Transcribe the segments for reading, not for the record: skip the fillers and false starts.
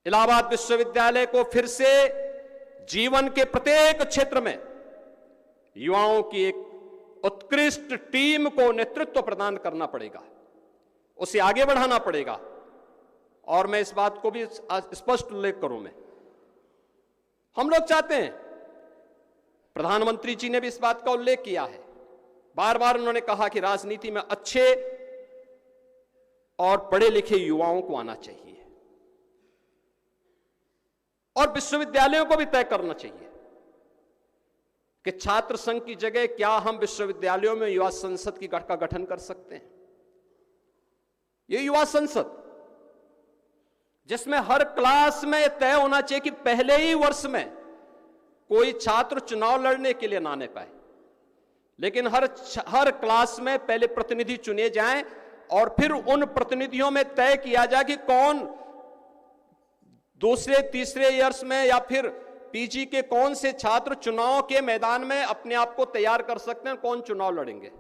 इलाहाबाद विश्वविद्यालय को फिर से जीवन के प्रत्येक क्षेत्र में युवाओं की एक उत्कृष्ट टीम को नेतृत्व प्रदान करना पड़ेगा, उसे आगे बढ़ाना पड़ेगा। और मैं इस बात को भी स्पष्ट उल्लेख करूं, हम लोग चाहते हैं, प्रधानमंत्री जी ने भी इस बात का उल्लेख किया है, बार बार उन्होंने कहा कि राजनीति में अच्छे और पढ़े लिखे युवाओं को आना चाहिए और विश्वविद्यालयों को भी तय करना चाहिए कि छात्र संघ की जगह क्या हम विश्वविद्यालयों में युवा संसद का गठन कर सकते हैं। यह युवा संसद जिसमें हर क्लास में यह तय होना चाहिए कि पहले ही वर्ष में कोई छात्र चुनाव लड़ने के लिए ना आने पाए, लेकिन हर क्लास में पहले प्रतिनिधि चुने जाएं और फिर उन प्रतिनिधियों में तय किया जाए कि कौन दूसरे तीसरे ईयर्स में या फिर पीजी के कौन से छात्र चुनाव के मैदान में अपने आप को तैयार कर सकते हैं, कौन चुनाव लड़ेंगे।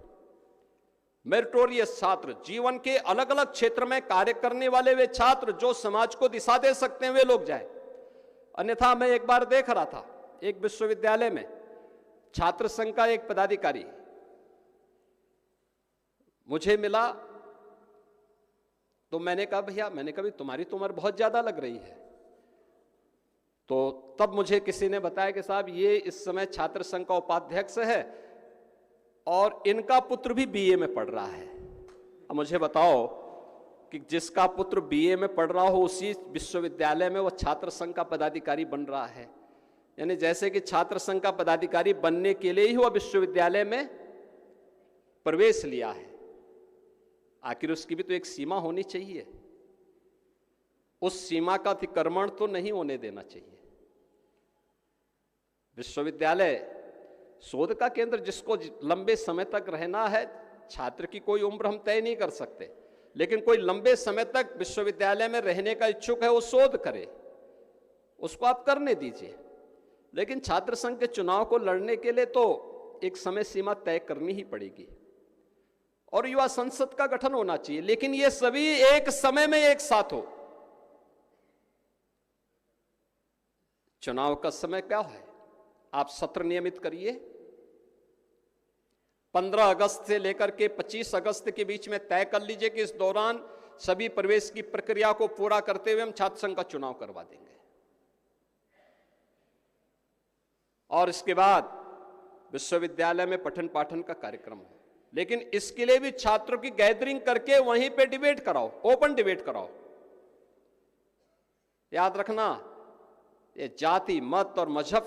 मेरिटोरियस छात्र, जीवन के अलग अलग क्षेत्र में कार्य करने वाले वे छात्र जो समाज को दिशा दे सकते हैं, वे लोग जाए। अन्यथा मैं एक बार देख रहा था, एक विश्वविद्यालय में छात्र संघ का एक पदाधिकारी मुझे मिला, तो मैंने कहा भैया, तुम्हारी तो उम्र बहुत ज्यादा लग रही है। तो तब मुझे किसी ने बताया कि साहब ये इस समय छात्र संघ का उपाध्यक्ष है और इनका पुत्र भी बीए में पढ़ रहा है। अब मुझे बताओ कि जिसका पुत्र बीए में पढ़ रहा हो उसी विश्वविद्यालय में वो छात्र संघ का पदाधिकारी बन रहा है, यानी जैसे कि छात्र संघ का पदाधिकारी बनने के लिए ही वह विश्वविद्यालय में प्रवेश लिया है। आखिर उसकी भी तो एक सीमा होनी चाहिए, उस सीमा का अतिक्रमण तो नहीं होने देना चाहिए। विश्वविद्यालय शोध का केंद्र, जिसको लंबे समय तक रहना है, छात्र की कोई उम्र हम तय नहीं कर सकते, लेकिन कोई लंबे समय तक विश्वविद्यालय में रहने का इच्छुक है वो शोध करे, उसको आप करने दीजिए। लेकिन छात्र संघ के चुनाव को लड़ने के लिए तो एक समय सीमा तय करनी ही पड़ेगी और युवा संसद का गठन होना चाहिए, लेकिन ये सभी एक समय में एक साथ हो। चुनाव का समय क्या है, आप सत्र नियमित करिए। 15 अगस्त से लेकर के 25 अगस्त के बीच में तय कर लीजिए कि इस दौरान सभी प्रवेश की प्रक्रिया को पूरा करते हुए हम छात्र संघ का चुनाव करवा देंगे। और इसके बाद विश्वविद्यालय में पठन पाठन का कार्यक्रम हो, लेकिन इसके लिए भी छात्रों की गैदरिंग करके वहीं पे डिबेट कराओ, ओपन डिबेट कराओ। याद रखना, ये जाति, मत और मजहब